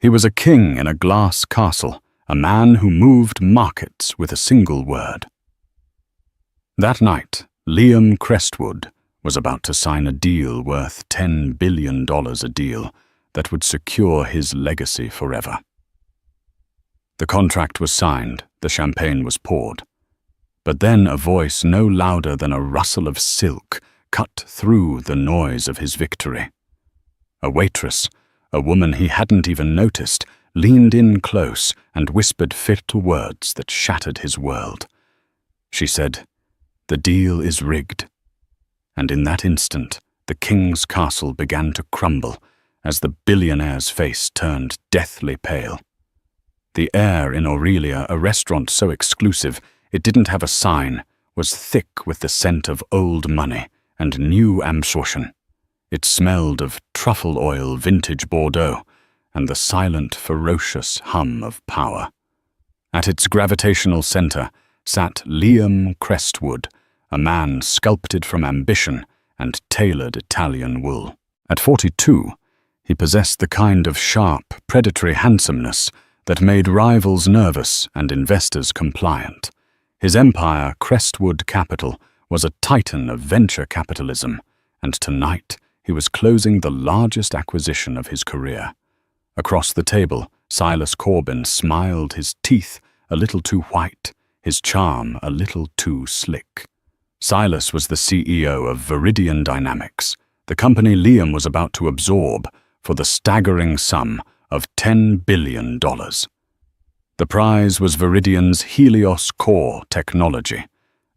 He was a king in a glass castle, a man who moved markets with a single word. That night, Liam Crestwood was about to sign a deal worth $10 billion a deal that would secure his legacy forever. The contract was signed, the champagne was poured. But then a voice no louder than a rustle of silk cut through the noise of his victory. A waitress, a woman he hadn't even noticed, leaned in close and whispered fatal words that shattered his world. She said, "The deal is rigged." And in that instant, the king's castle began to crumble as the billionaire's face turned deathly pale. The air in Aurelia, a restaurant so exclusive it didn't have a sign, was thick with the scent of old money and new absorption. It smelled of truffle oil vintage Bordeaux and the silent, ferocious hum of power. At its gravitational center sat Liam Crestwood, a man sculpted from ambition and tailored Italian wool. At 42, he possessed the kind of sharp, predatory handsomeness that made rivals nervous and investors compliant. His empire, Crestwood Capital, was a titan of venture capitalism, and tonight he was closing the largest acquisition of his career. Across the table, Silas Corbin smiled, his teeth a little too white, his charm a little too slick. Silas was the CEO of Viridian Dynamics, the company Liam was about to absorb for the staggering sum of $10 billion. The prize was Viridian's Helios Core technology,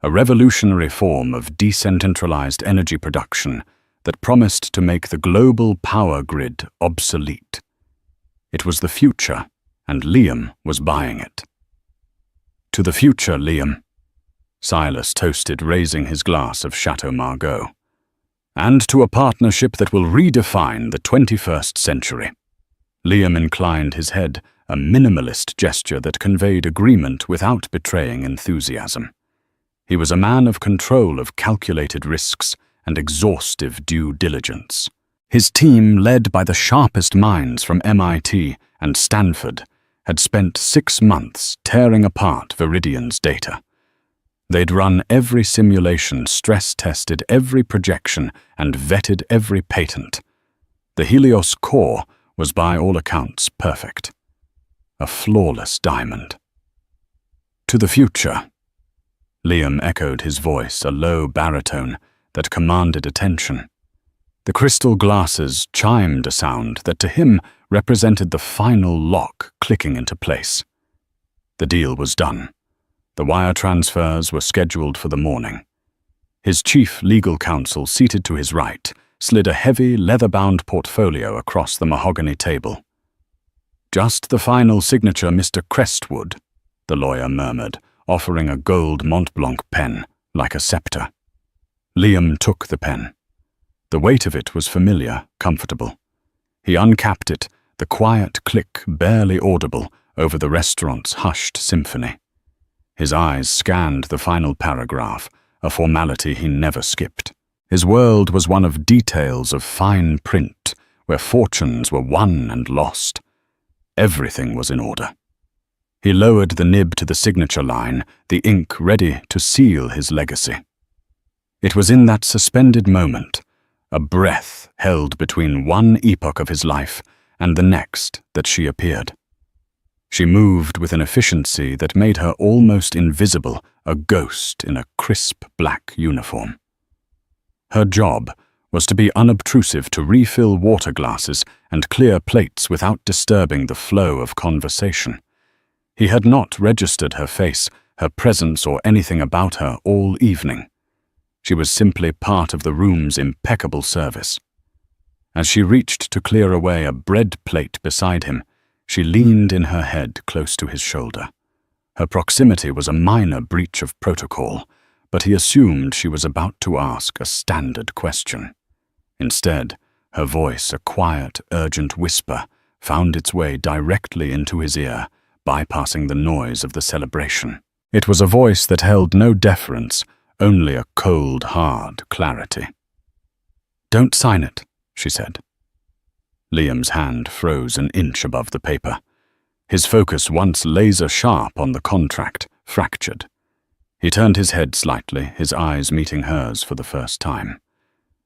a revolutionary form of decentralized energy production that promised to make the global power grid obsolete. It was the future, and Liam was buying it. "To the future, Liam," Silas toasted, raising his glass of Chateau Margaux. "And to a partnership that will redefine the 21st century." Liam inclined his head, a minimalist gesture that conveyed agreement without betraying enthusiasm. He was a man of control of calculated risks and exhaustive due diligence. His team, led by the sharpest minds from MIT and Stanford, had spent 6 months tearing apart Viridian's data. They'd run every simulation, stress-tested every projection, and vetted every patent. The Helios Core was by all accounts perfect. A flawless diamond. "To the future," Liam echoed, his voice a low baritone that commanded attention. The crystal glasses chimed a sound that to him represented the final lock clicking into place. The deal was done. The wire transfers were scheduled for the morning. His chief legal counsel, seated to his right, slid a heavy, leather-bound portfolio across the mahogany table. "Just the final signature, Mr. Crestwood," the lawyer murmured, offering a gold Montblanc pen, like a scepter. Liam took the pen. The weight of it was familiar, comfortable. He uncapped it, the quiet click barely audible over the restaurant's hushed symphony. His eyes scanned the final paragraph, a formality he never skipped. His world was one of details of fine print, where fortunes were won and lost. Everything was in order. He lowered the nib to the signature line, the ink ready to seal his legacy. It was in that suspended moment, a breath held between one epoch of his life and the next, that she appeared. She moved with an efficiency that made her almost invisible, a ghost in a crisp black uniform. Her job was to be unobtrusive, to refill water glasses and clear plates without disturbing the flow of conversation. He had not registered her face, her presence, or anything about her all evening. She was simply part of the room's impeccable service. As she reached to clear away a bread plate beside him, she leaned in her head close to his shoulder. Her proximity was a minor breach of protocol, but he assumed she was about to ask a standard question. Instead, her voice, a quiet, urgent whisper, found its way directly into his ear, bypassing the noise of the celebration. It was a voice that held no deference, only a cold, hard clarity. "Don't sign it," she said. Liam's hand froze an inch above the paper. His focus, once laser-sharp on the contract, fractured. He turned his head slightly, his eyes meeting hers for the first time.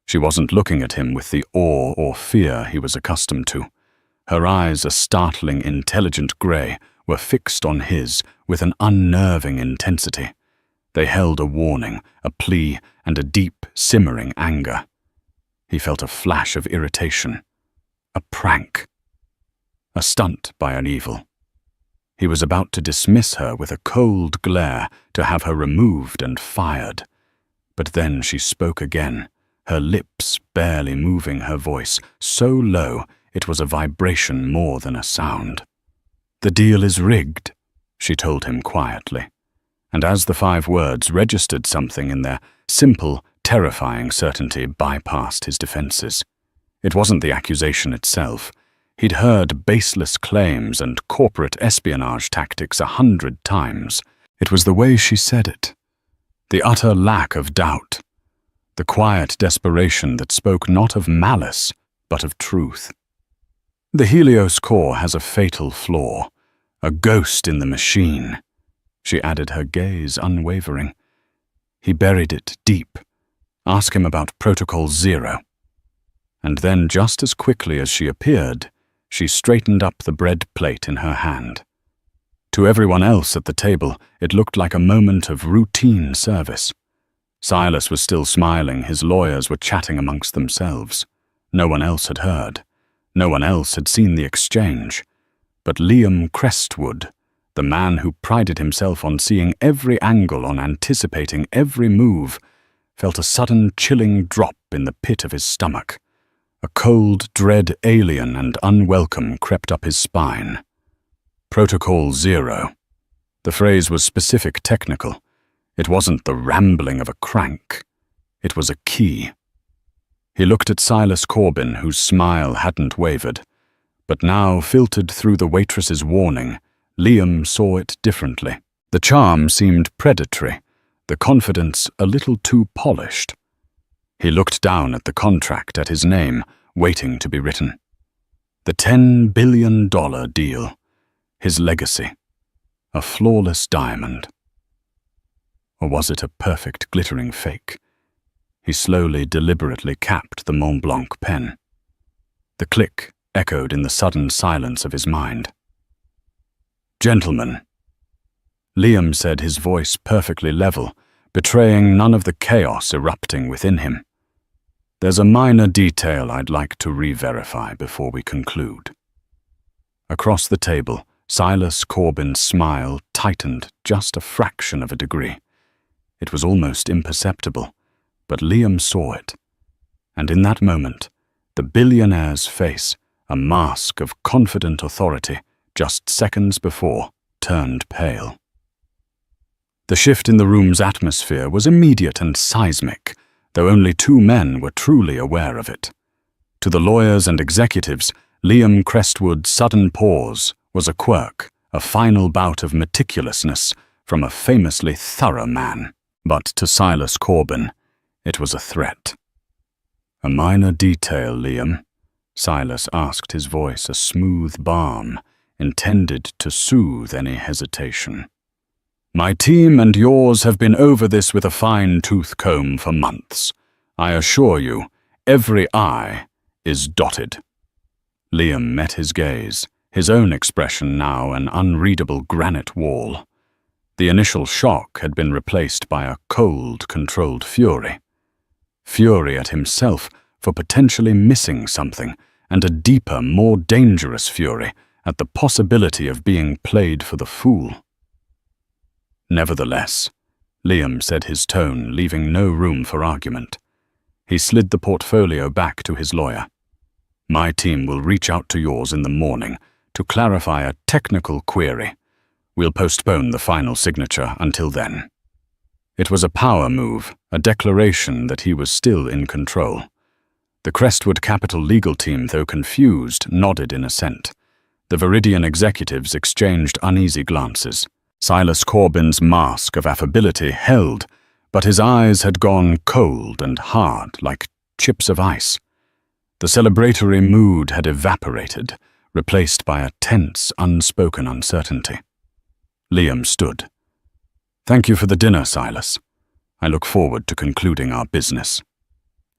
She wasn't looking at him with the awe or fear he was accustomed to. Her eyes, a startling, intelligent grey, were fixed on his with an unnerving intensity. They held a warning, a plea, and a deep, simmering anger. He felt a flash of irritation. A prank. A stunt by an evil. He was about to dismiss her with a cold glare, to have her removed and fired. But then she spoke again, her lips barely moving, her voice so low it was a vibration more than a sound. "The deal is rigged," she told him quietly. And as the 5 words registered something in their simple, terrifying certainty, bypassed his defenses. It wasn't the accusation itself. He'd heard baseless claims and corporate espionage tactics 100 times. It was the way she said it. The utter lack of doubt. The quiet desperation that spoke not of malice, but of truth. "The Helios core has a fatal flaw. A ghost in the machine," she added, her gaze unwavering. "He buried it deep. Ask him about Protocol 0. And then, just as quickly as she appeared, she straightened up the bread plate in her hand. To everyone else at the table, it looked like a moment of routine service. Silas was still smiling, his lawyers were chatting amongst themselves. No one else had heard. No one else had seen the exchange. But Liam Crestwood, the man who prided himself on seeing every angle, on anticipating every move, felt a sudden chilling drop in the pit of his stomach. A cold dread, alien and unwelcome, crept up his spine. Protocol 0. The phrase was specific, technical. It wasn't the rambling of a crank. It was a key. He looked at Silas Corbin, whose smile hadn't wavered. But now, filtered through the waitress's warning, Liam saw it differently. The charm seemed predatory, the confidence a little too polished. He looked down at the contract, at his name, waiting to be written. The $10 billion deal. His legacy. A flawless diamond. Or was it a perfect, glittering fake? He slowly, deliberately capped the Mont Blanc pen. The click echoed in the sudden silence of his mind. "Gentlemen," Liam said, his voice perfectly level, betraying none of the chaos erupting within him. "There's a minor detail I'd like to re-verify before we conclude." Across the table, Silas Corbin's smile tightened just a fraction of a degree. It was almost imperceptible, but Liam saw it. And in that moment, the billionaire's face, a mask of confident authority, just seconds before, turned pale. The shift in the room's atmosphere was immediate and seismic, though only 2 men were truly aware of it. To the lawyers and executives, Liam Crestwood's sudden pause was a quirk, a final bout of meticulousness from a famously thorough man. But to Silas Corbin, it was a threat. "A minor detail, Liam," Silas asked, his voice a smooth balm, intended to soothe any hesitation. "My team and yours have been over this with a fine-tooth comb for months. I assure you, every I is dotted." Liam met his gaze, his own expression now an unreadable granite wall. The initial shock had been replaced by a cold, controlled fury. Fury at himself for potentially missing something, and a deeper, more dangerous fury at the possibility of being played for the fool. "Nevertheless," Liam said, his tone leaving no room for argument. He slid the portfolio back to his lawyer. "My team will reach out to yours in the morning to clarify a technical query. We'll postpone the final signature until then." It was a power move, a declaration that he was still in control. The Crestwood Capital legal team, though confused, nodded in assent. The Viridian executives exchanged uneasy glances. Silas Corbin's mask of affability held, but his eyes had gone cold and hard like chips of ice. The celebratory mood had evaporated, replaced by a tense, unspoken uncertainty. Liam stood. "Thank you for the dinner, Silas. I look forward to concluding our business."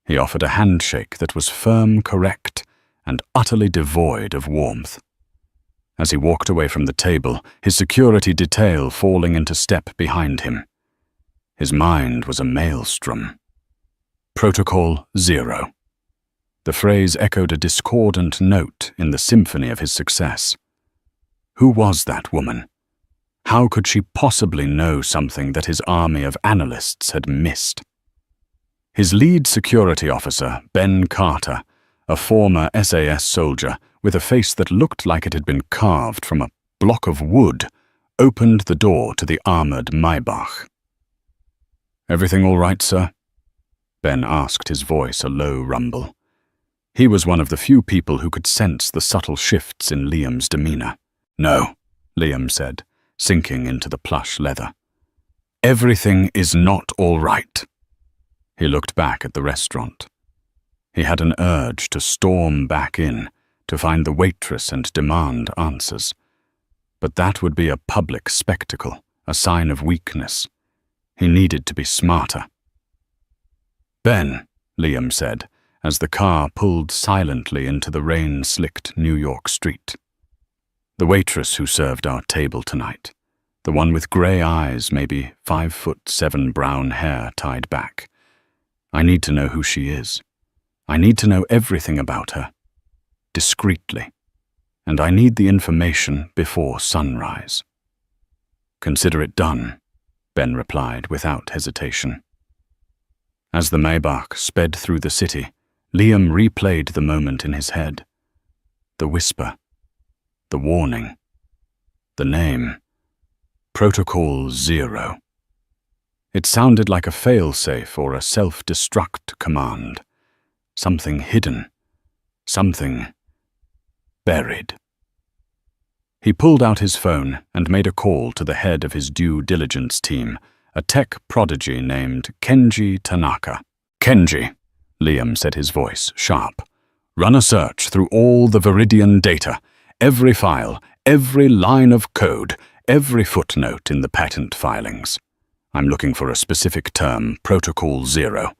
He offered a handshake that was firm, correct, and utterly devoid of warmth. As he walked away from the table, his security detail falling into step behind him. His mind was a maelstrom. Protocol 0. The phrase echoed a discordant note in the symphony of his success. Who was that woman? How could she possibly know something that his army of analysts had missed? His lead security officer, Ben Carter, a former SAS soldier with a face that looked like it had been carved from a block of wood, opened the door to the armored Maybach. "Everything all right, sir?" Ben asked, his voice a low rumble. He was one of the few people who could sense the subtle shifts in Liam's demeanor. "No," Liam said, sinking into the plush leather. "Everything is not all right." He looked back at the restaurant. He had an urge to storm back in, to find the waitress and demand answers. But that would be a public spectacle, a sign of weakness. He needed to be smarter. "Ben," Liam said, as the car pulled silently into the rain-slicked New York street. "The waitress who served our table tonight, the one with grey eyes, maybe 5'7" brown hair tied back. I need to know who she is. I need to know everything about her, discreetly, and I need the information before sunrise." "Consider it done," Ben replied without hesitation. As the Maybach sped through the city, Liam replayed the moment in his head. The whisper, the warning, the name, Protocol 0. It sounded like a failsafe or a self-destruct command. Something hidden, something buried. He pulled out his phone and made a call to the head of his due diligence team, a tech prodigy named Kenji Tanaka. "Kenji," Liam said, his voice sharp, "run a search through all the Viridian data, every file, every line of code, every footnote in the patent filings. I'm looking for a specific term, Protocol 0.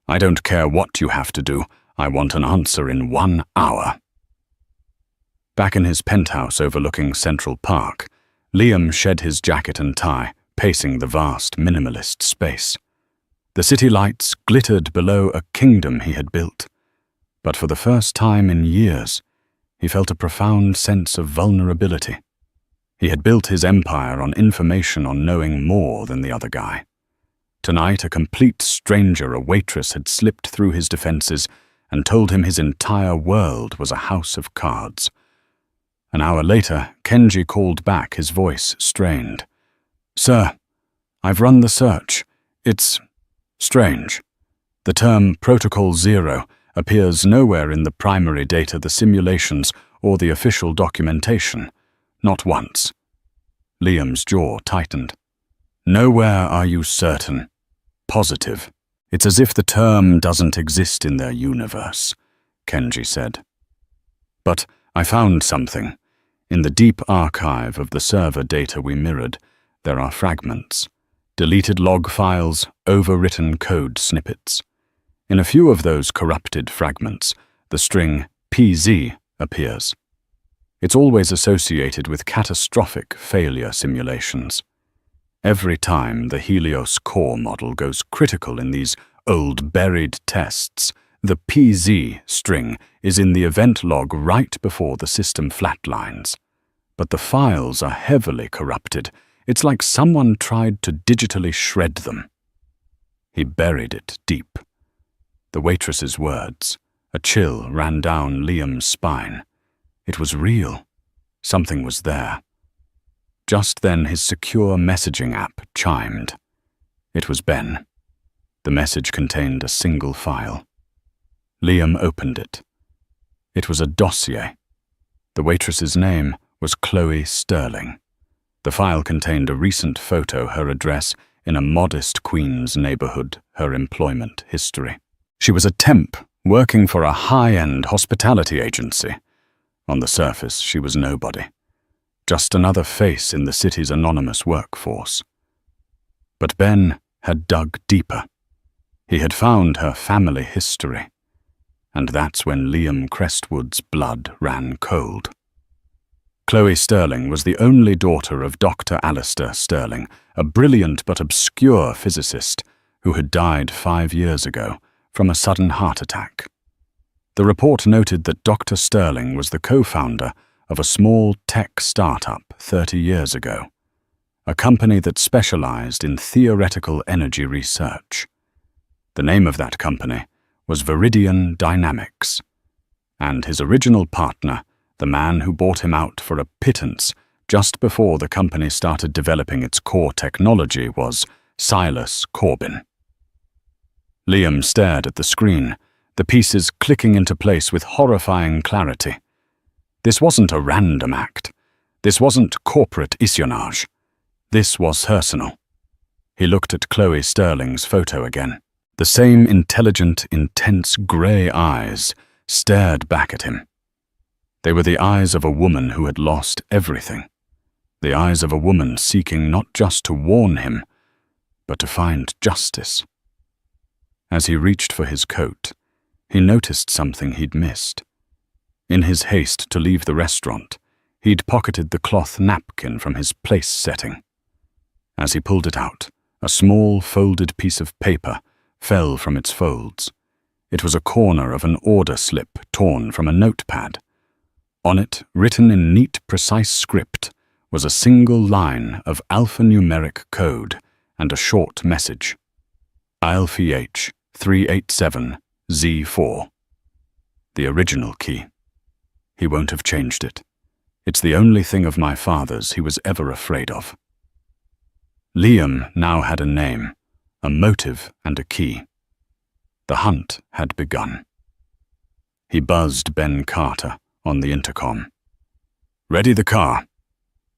I don't care what you have to do. I want an answer in 1 hour." Back in his penthouse overlooking Central Park, Liam shed his jacket and tie, pacing the vast minimalist space. The city lights glittered below a kingdom he had built. But for the first time in years, he felt a profound sense of vulnerability. He had built his empire on information on knowing more than the other guy. Tonight, a complete stranger, a waitress, had slipped through his defenses and told him his entire world was a house of cards. An hour later, Kenji called back, his voice strained. "Sir, I've run the search. It's strange. The term Protocol 0 appears nowhere in the primary data, the simulations, or the official documentation. Not once." Liam's jaw tightened. "Nowhere, are you certain? Positive. It's as if the term doesn't exist in their universe," Kenji said. "But I found something. In the deep archive of the server data we mirrored, there are fragments, deleted log files, overwritten code snippets. In a few of those corrupted fragments, the string PZ appears. It's always associated with catastrophic failure simulations. Every time the Helios core model goes critical in these old buried tests, the PZ string is in the event log right before the system flatlines. But the files are heavily corrupted. It's like someone tried to digitally shred them." He buried it deep. The waitress's words, a chill ran down Liam's spine. It was real. Something was there. Just then his secure messaging app chimed. It was Ben. The message contained a single file. Liam opened it. It was a dossier. The waitress's name was Chloe Sterling. The file contained a recent photo, her address in a modest Queens neighborhood, her employment history. She was a temp working for a high-end hospitality agency. On the surface, she was nobody. Just another face in the city's anonymous workforce. But Ben had dug deeper. He had found her family history. And that's when Liam Crestwood's blood ran cold. Chloe Sterling was the only daughter of Dr. Alistair Sterling, a brilliant but obscure physicist who had died 5 years ago from a sudden heart attack. The report noted that Dr. Sterling was the co-founder of a small tech startup 30 years ago, a company that specialized in theoretical energy research. The name of that company was Viridian Dynamics, and his original partner, the man who bought him out for a pittance just before the company started developing its core technology, was Silas Corbin. Liam stared at the screen, the pieces clicking into place with horrifying clarity. This wasn't a random act. This wasn't corporate espionage. This was personal. He looked at Chloe Sterling's photo again. The same intelligent, intense grey eyes stared back at him. They were the eyes of a woman who had lost everything. The eyes of a woman seeking not just to warn him, but to find justice. As he reached for his coat, he noticed something he'd missed. In his haste to leave the restaurant, he'd pocketed the cloth napkin from his place setting. As he pulled it out, a small folded piece of paper fell from its folds. It was a corner of an order slip torn from a notepad. On it, written in neat, precise script, was a single line of alphanumeric code and a short message. ILFH 387Z4. The original key. He won't have changed it. It's the only thing of my father's he was ever afraid of. Liam now had a name, a motive and a key. The hunt had begun. He buzzed Ben Carter on the intercom. "Ready the car,"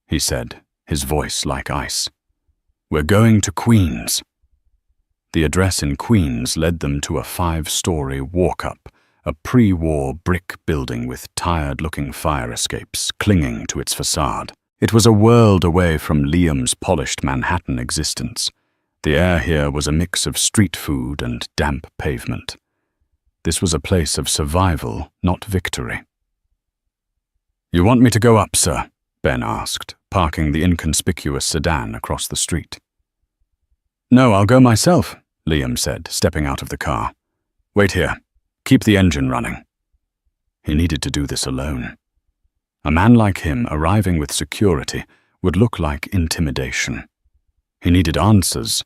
he said, his voice like ice. "We're going to Queens." The address in Queens led them to a 5-story walk-up, a pre-war brick building with tired-looking fire escapes clinging to its facade. It was a world away from Liam's polished Manhattan existence. The air here was a mix of street food and damp pavement. This was a place of survival, not victory. "You want me to go up, sir?" Ben asked, parking the inconspicuous sedan across the street. "No, I'll go myself," Liam said, stepping out of the car. "Wait here. Keep the engine running." He needed to do this alone. A man like him arriving with security would look like intimidation. He needed answers,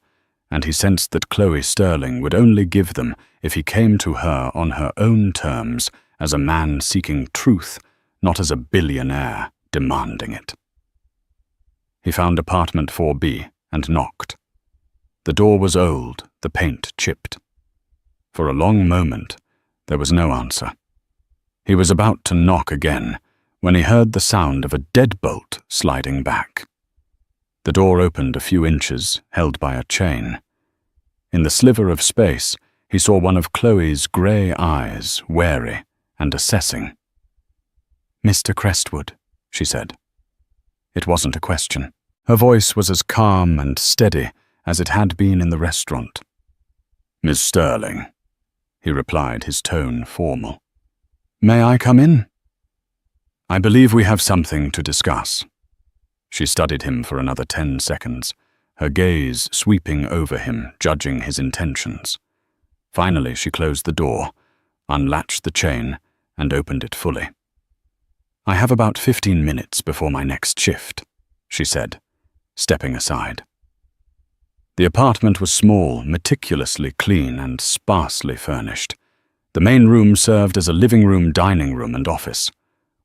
and he sensed that Chloe Sterling would only give them if he came to her on her own terms as a man seeking truth, not as a billionaire demanding it. He found apartment 4B and knocked. The door was old, the paint chipped. For a long moment, there was no answer. He was about to knock again when he heard the sound of a deadbolt sliding back. The door opened a few inches, held by a chain. In the sliver of space, he saw one of Chloe's grey eyes, wary and assessing. "Mr. Crestwood," she said. It wasn't a question. Her voice was as calm and steady as it had been in the restaurant. "Miss Sterling," he replied, his tone formal. "May I come in?" "I believe we have something to discuss." She studied him for another 10 seconds, her gaze sweeping over him, judging his intentions. Finally, she closed the door, unlatched the chain, and opened it fully. "I have about 15 minutes before my next shift," she said, stepping aside. The apartment was small, meticulously clean, and sparsely furnished. The main room served as a living room, dining room, and office.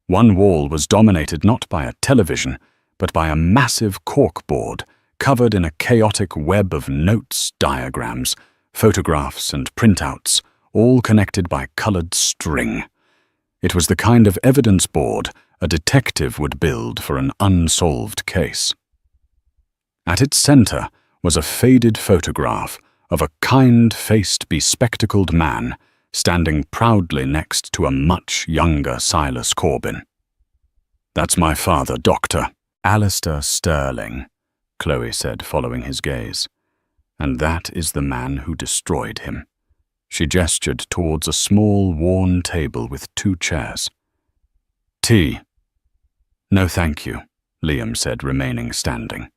One wall was dominated not by a television, but by a massive corkboard covered in a chaotic web of notes, diagrams, photographs, and printouts, all connected by colored string. It was the kind of evidence board a detective would build for an unsolved case. At its center was a faded photograph of a kind-faced, bespectacled man standing proudly next to a much younger Silas Corbin. "That's my father, Doctor Alistair Sterling," Chloe said, following his gaze. "And that is the man who destroyed him." She gestured towards a small, worn table with 2 chairs. "Tea?" "No, thank you," Liam said, remaining standing.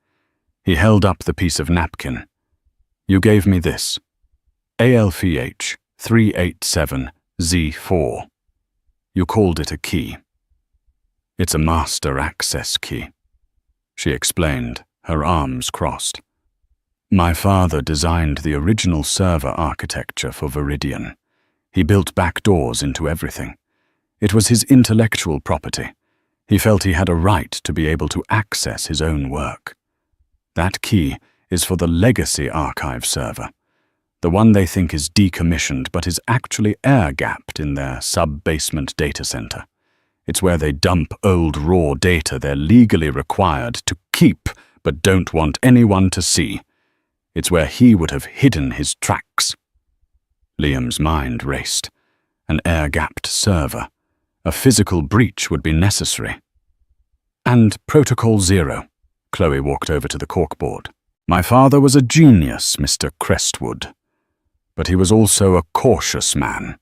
He held up the piece of napkin. "You gave me this. ALFH 387Z4. You called it a key." "It's a master access key," she explained, her arms crossed. "My father designed the original server architecture for Viridian. He built back doors into everything. It was his intellectual property. He felt he had a right to be able to access his own work. That key is for the legacy archive server, the one they think is decommissioned but is actually air-gapped in their sub-basement data center. It's where they dump old raw data they're legally required to keep but don't want anyone to see. It's where he would have hidden his tracks." Liam's mind raced. An air-gapped server. A physical breach would be necessary. "And Protocol Zero." Chloe walked over to the corkboard. "My father was a genius, Mr. Crestwood. But he was also a cautious man.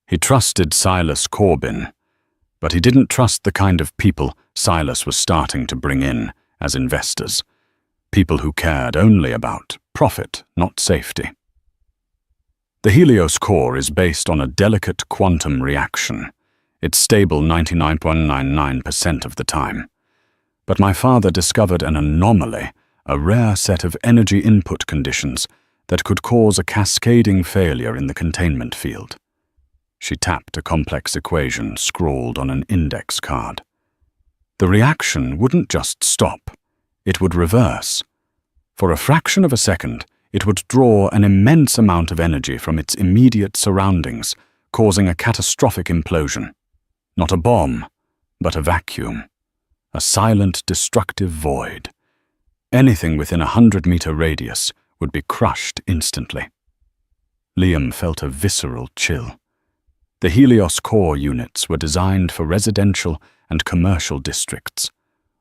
He trusted Silas Corbin, but he didn't trust the kind of people Silas was starting to bring in as investors. People who cared only about profit, not safety. The Helios core is based on a delicate quantum reaction. It's stable 99.99% of the time. But my father discovered an anomaly, a rare set of energy input conditions that could cause a cascading failure in the containment field." She tapped a complex equation scrawled on an index card. "The reaction wouldn't just stop, it would reverse. For a fraction of a second, it would draw an immense amount of energy from its immediate surroundings, causing a catastrophic implosion. Not a bomb, but a vacuum. A silent, destructive void. Anything within 100-meter radius would be crushed instantly." Liam felt a visceral chill. The Helios core units were designed for residential and commercial districts.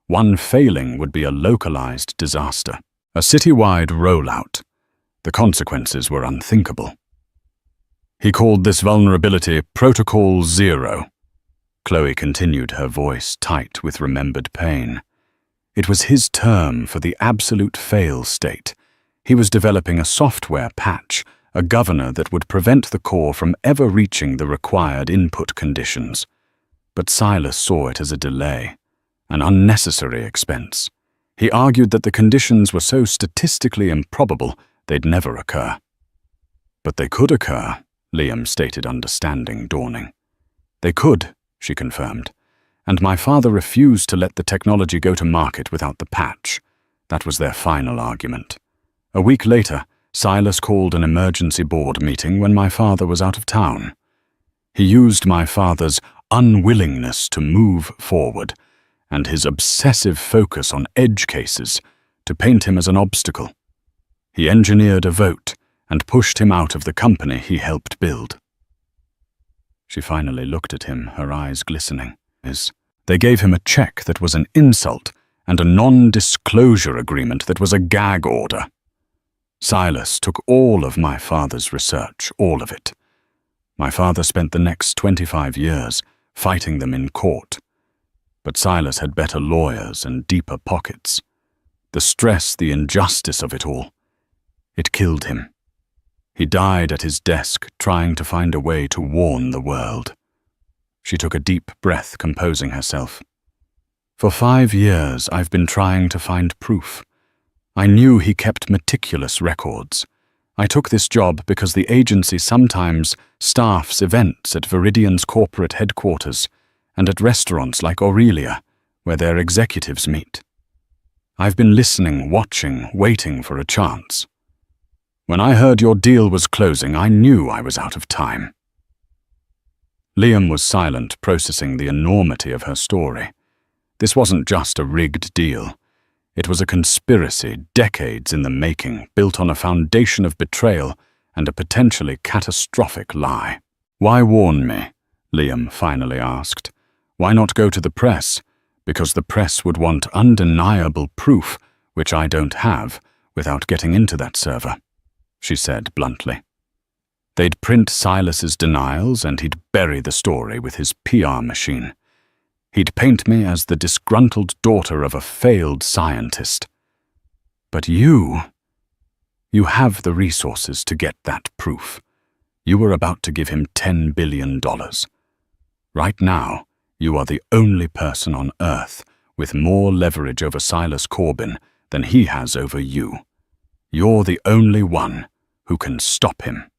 One failing would be a localized disaster, a citywide rollout. The consequences were unthinkable. "He called this vulnerability Protocol Zero." Chloe continued, her voice tight with remembered pain. "It was his term for the absolute fail state. He was developing a software patch, a governor that would prevent the core from ever reaching the required input conditions. But Silas saw it as a delay, an unnecessary expense. He argued that the conditions were so statistically improbable they'd never occur." "But they could occur," Liam stated, understanding dawning. "They could," she confirmed, "and my father refused to let the technology go to market without the patch. That was their final argument. A week later, Silas called an emergency board meeting when my father was out of town. He used my father's unwillingness to move forward and his obsessive focus on edge cases to paint him as an obstacle. He engineered a vote and pushed him out of the company he helped build." She finally looked at him, her eyes glistening. "They gave him a check that was an insult and a non-disclosure agreement that was a gag order. Silas took all of my father's research, all of it. My father spent the next 25 years fighting them in court. But Silas had better lawyers and deeper pockets. The stress, the injustice of it all, it killed him. He died at his desk trying to find a way to warn the world." She took a deep breath, composing herself. "For 5 years, I've been trying to find proof. I knew he kept meticulous records. I took this job because the agency sometimes staffs events at Viridian's corporate headquarters and at restaurants like Aurelia, where their executives meet. I've been listening, watching, waiting for a chance. When I heard your deal was closing, I knew I was out of time." Liam was silent, processing the enormity of her story. This wasn't just a rigged deal. It was a conspiracy, decades in the making, built on a foundation of betrayal and a potentially catastrophic lie. Why warn me? Liam finally asked. Why not go to the press? Because the press would want undeniable proof, which I don't have, without getting into that server, she said bluntly. They'd print Silas's denials and he'd bury the story with his PR machine. He'd paint me as the disgruntled daughter of a failed scientist. But you have the resources to get that proof. You were about to give him $10 billion. Right now, you are the only person on Earth with more leverage over Silas Corbin than he has over you. You're the only one who can stop him.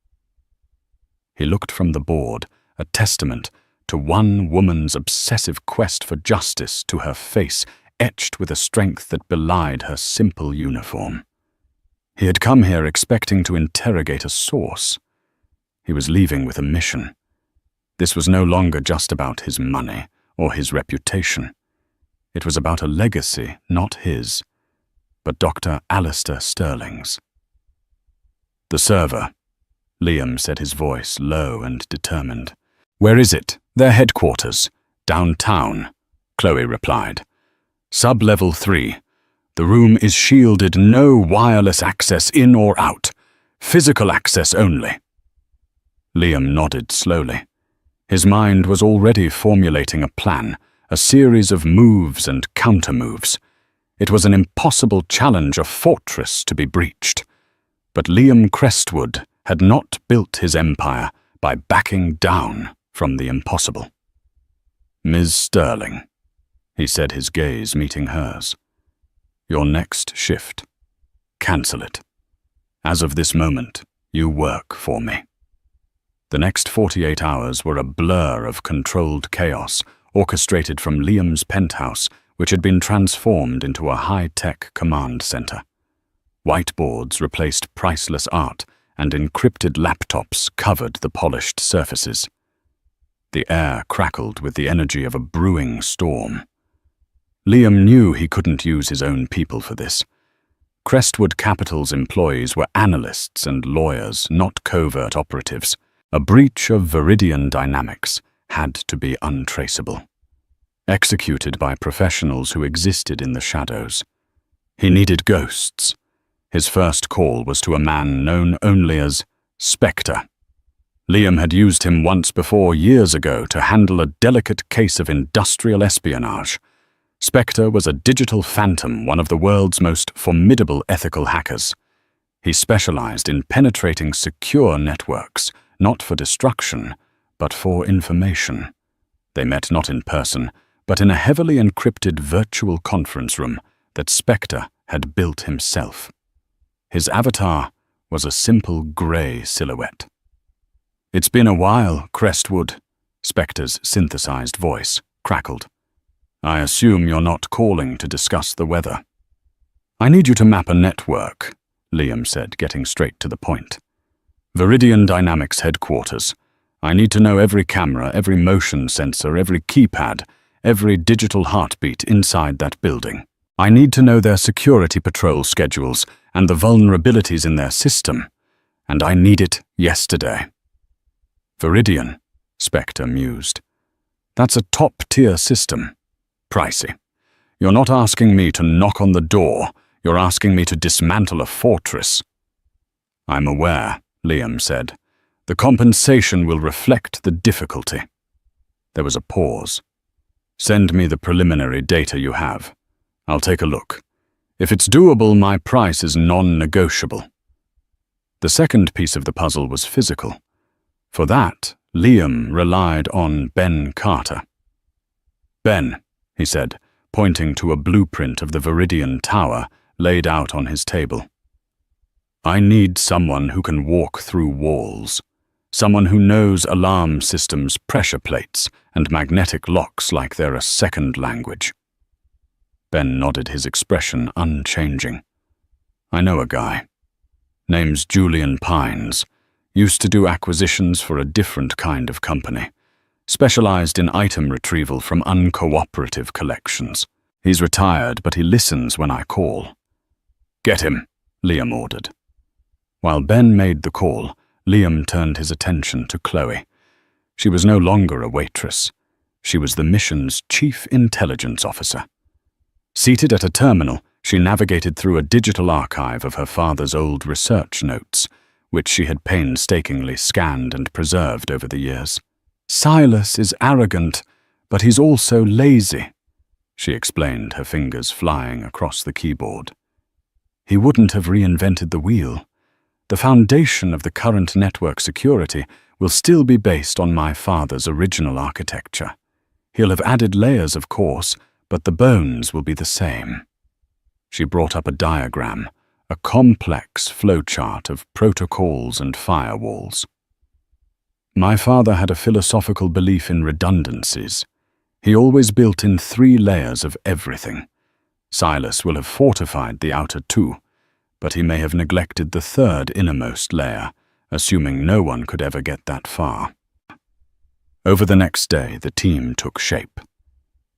He looked from the board, a testament to one woman's obsessive quest for justice, to her face etched with a strength that belied her simple uniform. He had come here expecting to interrogate a source. He was leaving with a mission. This was no longer just about his money or his reputation. It was about a legacy, not his, but Dr. Alistair Sterling's. The server, Liam said, his voice low and determined. Where is it? Their headquarters. Downtown, Chloe replied. Sub-level 3. The room is shielded, no wireless access in or out. Physical access only. Liam nodded slowly. His mind was already formulating a plan, a series of moves and counter-moves. It was an impossible challenge, a fortress to be breached. But Liam Crestwood had not built his empire by backing down from the impossible. Ms. Sterling, he said, his gaze meeting hers. Your next shift. Cancel it. As of this moment, you work for me. The next 48 hours were a blur of controlled chaos, orchestrated from Liam's penthouse, which had been transformed into a high-tech command center. Whiteboards replaced priceless art, and encrypted laptops covered the polished surfaces. The air crackled with the energy of a brewing storm. Liam knew he couldn't use his own people for this. Crestwood Capital's employees were analysts and lawyers, not covert operatives. A breach of Viridian dynamics had to be untraceable, executed by professionals who existed in the shadows. He needed ghosts. His first call was to a man known only as Spectre. Liam had used him once before, years ago, to handle a delicate case of industrial espionage. Spectre was a digital phantom, one of the world's most formidable ethical hackers. He specialized in penetrating secure networks, not for destruction, but for information. They met not in person, but in a heavily encrypted virtual conference room that Spectre had built himself. His avatar was a simple grey silhouette. It's been a while, Crestwood, Spectre's synthesized voice crackled. I assume you're not calling to discuss the weather. I need you to map a network, Liam said, getting straight to the point. Viridian Dynamics headquarters. I need to know every camera, every motion sensor, every keypad, every digital heartbeat inside that building. I need to know their security patrol schedules and the vulnerabilities in their system. And I need it yesterday. Viridian, Spectre mused. That's a top-tier system. Pricey. You're not asking me to knock on the door. You're asking me to dismantle a fortress. I'm aware, Liam said. The compensation will reflect the difficulty. There was a pause. Send me the preliminary data you have. I'll take a look. If it's doable, my price is non-negotiable. The second piece of the puzzle was physical. For that, Liam relied on Ben Carter. Ben, he said, pointing to a blueprint of the Viridian Tower laid out on his table. I need someone who can walk through walls. Someone who knows alarm systems, pressure plates, and magnetic locks like they're a second language. Ben nodded, his expression unchanging. I know a guy. Name's Julian Pines. Used to do acquisitions for a different kind of company. Specialized in item retrieval from uncooperative collections. He's retired, but he listens when I call. Get him, Liam ordered. While Ben made the call, Liam turned his attention to Chloe. She was no longer a waitress. She was the mission's chief intelligence officer. Seated at a terminal, she navigated through a digital archive of her father's old research notes, which she had painstakingly scanned and preserved over the years. "Silas is arrogant, but he's also lazy," she explained, her fingers flying across the keyboard. "He wouldn't have reinvented the wheel. The foundation of the current network security will still be based on my father's original architecture. He'll have added layers, of course, but the bones will be the same." She brought up a diagram, a complex flowchart of protocols and firewalls. "My father had a philosophical belief in redundancies. He always built in 3 layers of everything. Silas will have fortified the outer 2, but he may have neglected the 3rd innermost layer, assuming no one could ever get that far." Over the next day, the team took shape.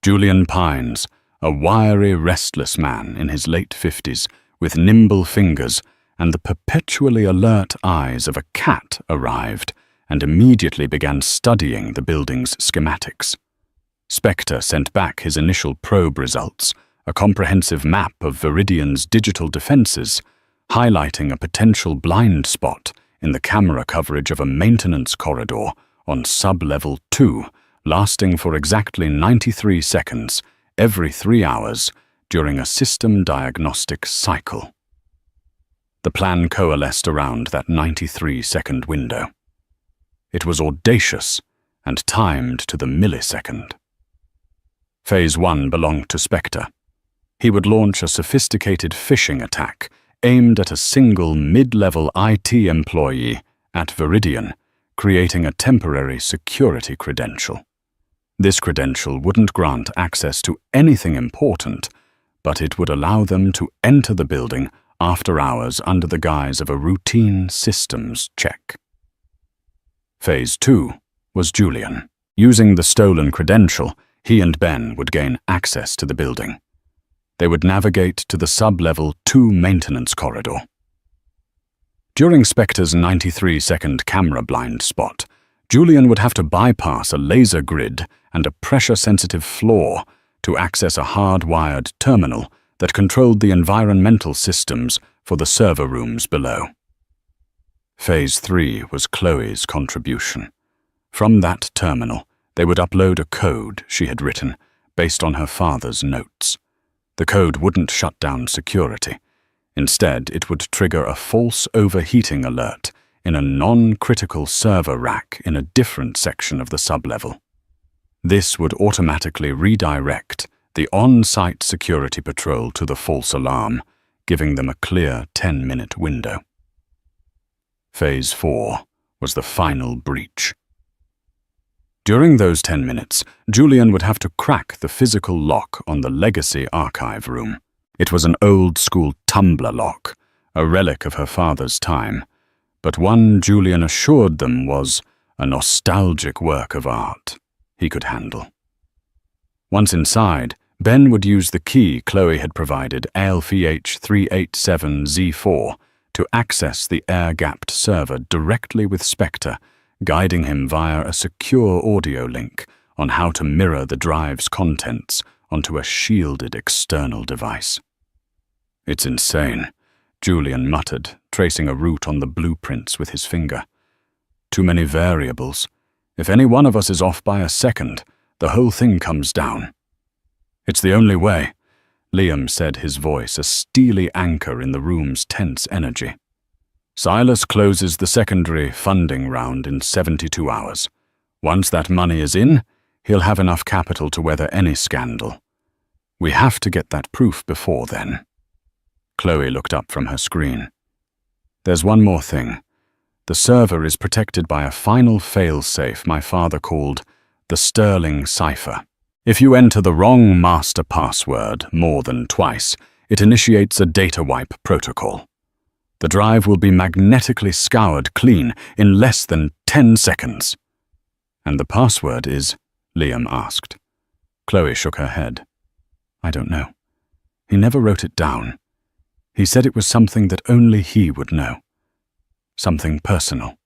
Julian Pines, a wiry, restless man in his late 50s, with nimble fingers and the perpetually alert eyes of a cat, arrived and immediately began studying the building's schematics. Spectre sent back his initial probe results, a comprehensive map of Viridian's digital defenses, highlighting a potential blind spot in the camera coverage of a maintenance corridor on sub-level 2, lasting for exactly 93 seconds every 3 hours during a system diagnostic cycle. The plan coalesced around that 93-second window. It was audacious and timed to the millisecond. Phase 1 belonged to Spectre. He would launch a sophisticated phishing attack aimed at a single mid-level IT employee at Viridian, creating a temporary security credential. This credential wouldn't grant access to anything important, but it would allow them to enter the building after hours under the guise of a routine systems check. Phase 2 was Julian. Using the stolen credential, he and Ben would gain access to the building. They would navigate to the sub-level 2 maintenance corridor. During Spectre's 93-second camera blind spot, Julian would have to bypass a laser grid and a pressure-sensitive floor to access a hard-wired terminal that controlled the environmental systems for the server rooms below. Phase 3 was Chloe's contribution. From that terminal, they would upload a code she had written based on her father's notes. The code wouldn't shut down security. Instead, it would trigger a false overheating alert in a non-critical server rack in a different section of the sublevel. This would automatically redirect the on-site security patrol to the false alarm, giving them a clear 10-minute window. Phase 4 was the final breach. During those 10 minutes, Julian would have to crack the physical lock on the legacy archive room. It was an old-school tumbler lock, a relic of her father's time, but one Julian assured them was a nostalgic work of art he could handle. Once inside, Ben would use the key Chloe had provided, ALFH387Z4, to access the air-gapped server directly with Spectre, guiding him via a secure audio link on how to mirror the drive's contents onto a shielded external device. "It's insane," Julian muttered, tracing a route on the blueprints with his finger. "Too many variables. If any one of us is off by a second, the whole thing comes down." "It's the only way," Liam said, his voice a steely anchor in the room's tense energy. "Silas closes the secondary funding round in 72 hours. Once that money is in, he'll have enough capital to weather any scandal. We have to get that proof before then." Chloe looked up from her screen. "There's one more thing. The server is protected by a final fail-safe my father called the Sterling Cipher. If you enter the wrong master password more than twice, it initiates a data wipe protocol. The drive will be magnetically scoured clean in less than 10 seconds. "And the password is?" Liam asked. Chloe shook her head. "I don't know. He never wrote it down. He said it was something that only he would know. Something personal.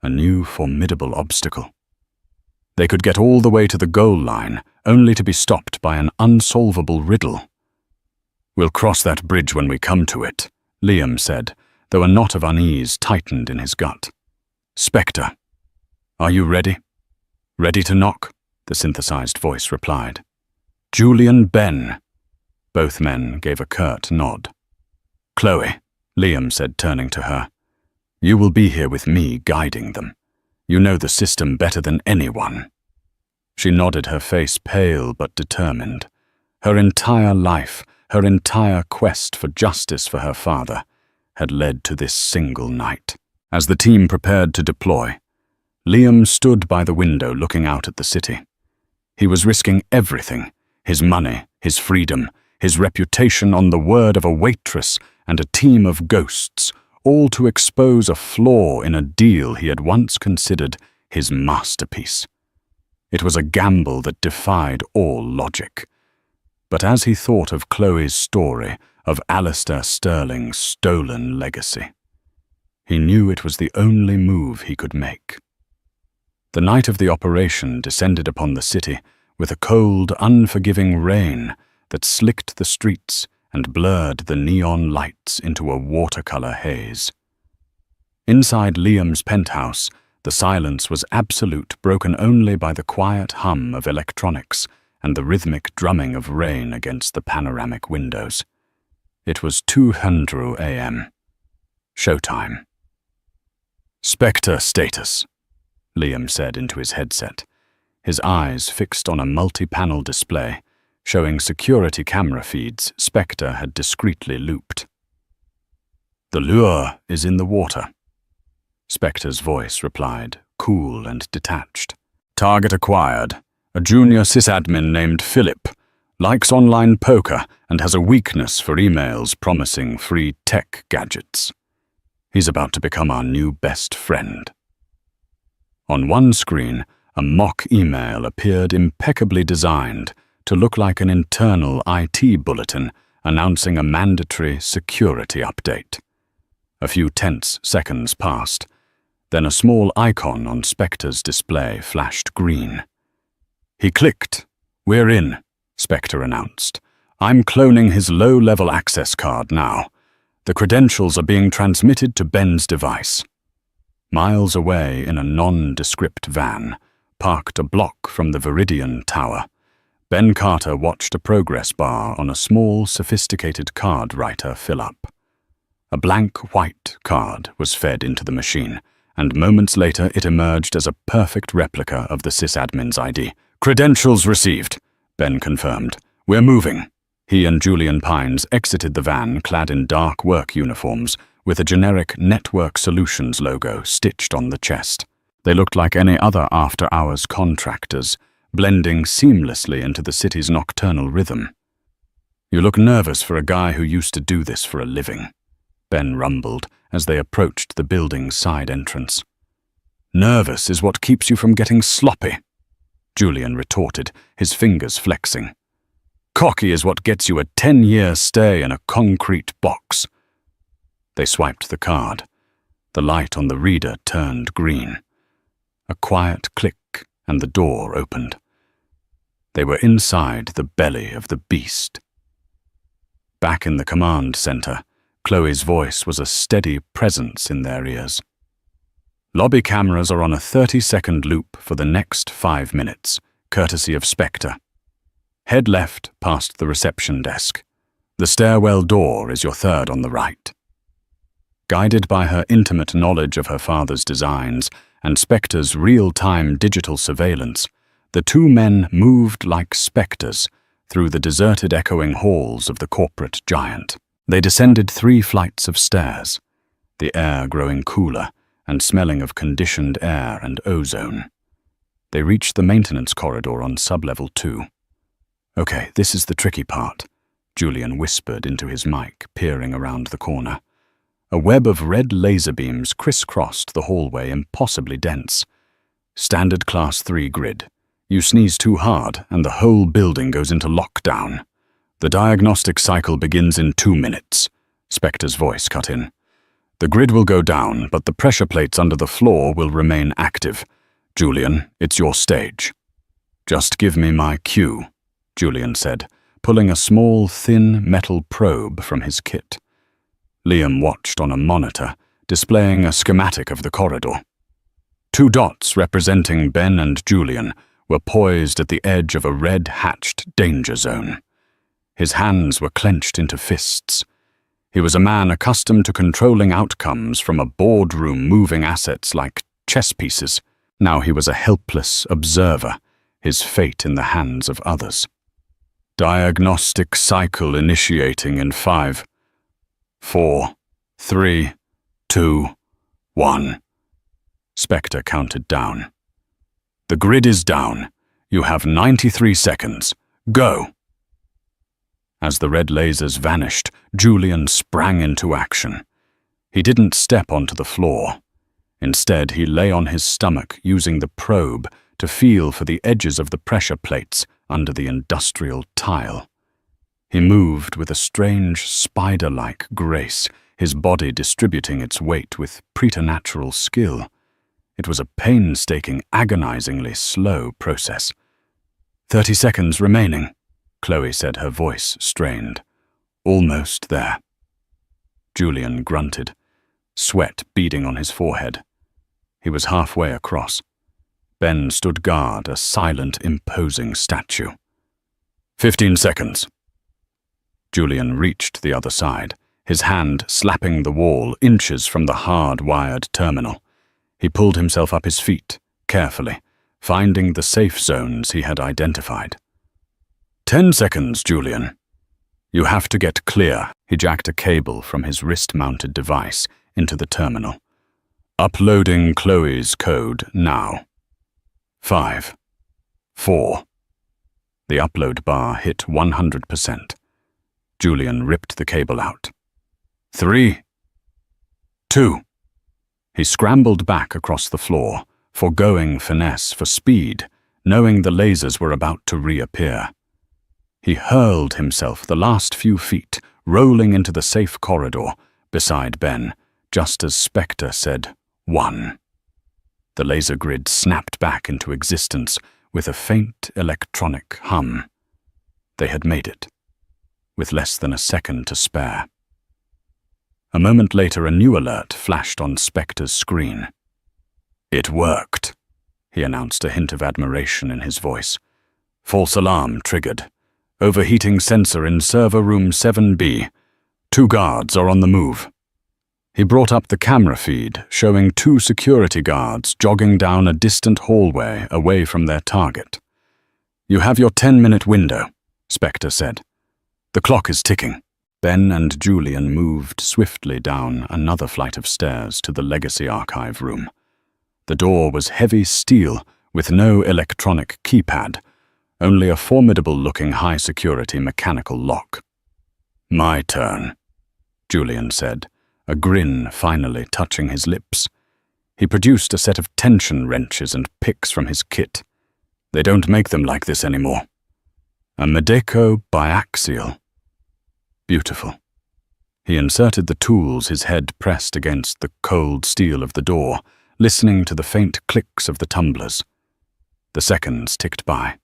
A new formidable obstacle." They could get all the way to the goal line, only to be stopped by an unsolvable riddle. "We'll cross that bridge when we come to it," Liam said, though a knot of unease tightened in his gut. "Spectre, are you ready?" "Ready to knock?" the synthesized voice replied. "Julian Ben." Both men gave a curt nod. "Chloe," Liam said, turning to her, "you will be here with me, guiding them. You know the system better than anyone." She nodded, her face pale but determined. Her entire life, her entire quest for justice for her father, had led to this single night. As the team prepared to deploy, Liam stood by the window looking out at the city. He was risking everything: his money, his freedom, his reputation, on the word of a waitress and a team of ghosts, all to expose a flaw in a deal he had once considered his masterpiece. It was a gamble that defied all logic. But as he thought of Chloe's story, of Alistair Sterling's stolen legacy, he knew it was the only move he could make. The night of the operation descended upon the city with a cold, unforgiving rain that slicked the streets and blurred the neon lights into a watercolor haze. Inside Liam's penthouse, the silence was absolute, broken only by the quiet hum of electronics and the rhythmic drumming of rain against the panoramic windows. It was 2:00 a.m. Showtime. "Spectre status," Liam said into his headset, his eyes fixed on a multi-panel display showing security camera feeds Spectre had discreetly looped. "The lure is in the water," Spectre's voice replied, cool and detached. "Target acquired. A junior sysadmin named Philip, likes online poker and has a weakness for emails promising free tech gadgets. He's about to become our new best friend." On one screen, a mock email appeared, impeccably designed to look like an internal IT bulletin announcing a mandatory security update. A few tense seconds passed. Then a small icon on Spectre's display flashed green. He clicked. "We're in," Spectre announced. "I'm cloning his low-level access card now. The credentials are being transmitted to Ben's device." Miles away in a nondescript van, parked a block from the Viridian Tower, Ben Carter watched a progress bar on a small, sophisticated card writer fill up. A blank white card was fed into the machine, and moments later it emerged as a perfect replica of the sysadmin's ID. "Credentials received," Ben confirmed. "We're moving." He and Julian Pines exited the van clad in dark work uniforms with a generic Network Solutions logo stitched on the chest. They looked like any other after-hours contractors, blending seamlessly into the city's nocturnal rhythm. "You look nervous for a guy who used to do this for a living," Ben rumbled as they approached the building's side entrance. "Nervous is what keeps you from getting sloppy," Julian retorted, his fingers flexing. "Cocky is what gets you a 10-year stay in a concrete box." They swiped the card. The light on the reader turned green. A quiet click and the door opened. They were inside the belly of the beast. Back in the command center, Chloe's voice was a steady presence in their ears. "Lobby cameras are on a 30-second loop for the next 5 minutes, courtesy of Spectre. Head left past the reception desk. The stairwell door is your third on the right." Guided by her intimate knowledge of her father's designs and Spectre's real-time digital surveillance, the two men moved like specters through the deserted, echoing halls of the corporate giant. They descended 3 flights of stairs, the air growing cooler and smelling of conditioned air and ozone. They reached the maintenance corridor on sublevel 2. "Okay, this is the tricky part," Julian whispered into his mic, peering around the corner. A web of red laser beams crisscrossed the hallway, impossibly dense. "Standard Class 3 grid. You sneeze too hard, and the whole building goes into lockdown. The diagnostic cycle begins in 2 minutes," Spectre's voice cut in. "The grid will go down, but the pressure plates under the floor will remain active. Julian, it's your stage. Just give me my cue, Julian said, pulling a small, thin metal probe from his kit. Liam watched on a monitor, displaying a schematic of the corridor. 2 dots representing Ben and Julian were poised at the edge of a red-hatched danger zone. His hands were clenched into fists. He was a man accustomed to controlling outcomes from a boardroom moving assets like chess pieces. Now he was a helpless observer, his fate in the hands of others. Diagnostic cycle initiating in 5, 4, 3, 2, 1. Spectre counted down. The grid is down. You have 93 seconds. Go! As the red lasers vanished, Julian sprang into action. He didn't step onto the floor. Instead, he lay on his stomach, using the probe to feel for the edges of the pressure plates under the industrial tile. He moved with a strange, spider-like grace, his body distributing its weight with preternatural skill. It was a painstaking, agonizingly slow process. 30 seconds remaining, Chloe said, her voice strained. Almost there. Julian grunted, sweat beading on his forehead. He was halfway across. Ben stood guard, a silent, imposing statue. 15 seconds. Julian reached the other side, his hand slapping the wall inches from the hard-wired terminal. He pulled himself up his feet, carefully, finding the safe zones he had identified. 10 seconds, Julian. You have to get clear. He jacked a cable from his wrist-mounted device into the terminal. Uploading Chloe's code now. 5, 4. The upload bar hit 100%. Julian ripped the cable out. 3, 2. He scrambled back across the floor, foregoing finesse for speed, knowing the lasers were about to reappear. He hurled himself the last few feet, rolling into the safe corridor beside Ben, just as Spectre said, 1. The laser grid snapped back into existence with a faint electronic hum. They had made it, with less than a second to spare. A moment later, a new alert flashed on Spectre's screen. It worked, he announced, a hint of admiration in his voice. False alarm triggered. Overheating sensor in server room 7B. 2 guards are on the move. He brought up the camera feed, showing 2 security guards jogging down a distant hallway away from their target. You have your 10-minute window, Spectre said. The clock is ticking. Ben and Julian moved swiftly down another flight of stairs to the Legacy Archive room. The door was heavy steel with no electronic keypad, only a formidable-looking high-security mechanical lock. My turn, Julian said, a grin finally touching his lips. He produced a set of tension wrenches and picks from his kit. They don't make them like this anymore. A Medeco biaxial. Beautiful. He inserted the tools, his head pressed against the cold steel of the door, listening to the faint clicks of the tumblers. The seconds ticked by.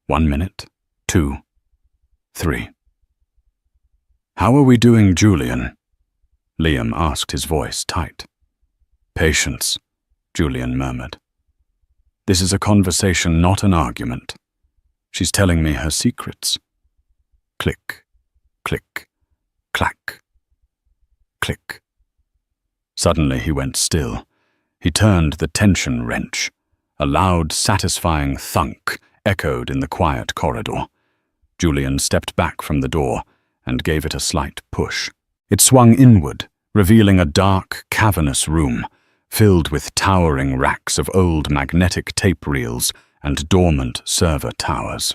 1 minute, 2, 3. How are we doing, Julian? Liam asked, his voice tight. Patience, Julian murmured. This is a conversation, not an argument. She's telling me her secrets. Click, click, clack, click. Suddenly he went still. He turned the tension wrench. A loud, satisfying thunk echoed in the quiet corridor. Julian stepped back from the door and gave it a slight push. It swung inward, revealing a dark, cavernous room, filled with towering racks of old magnetic tape reels and dormant server towers.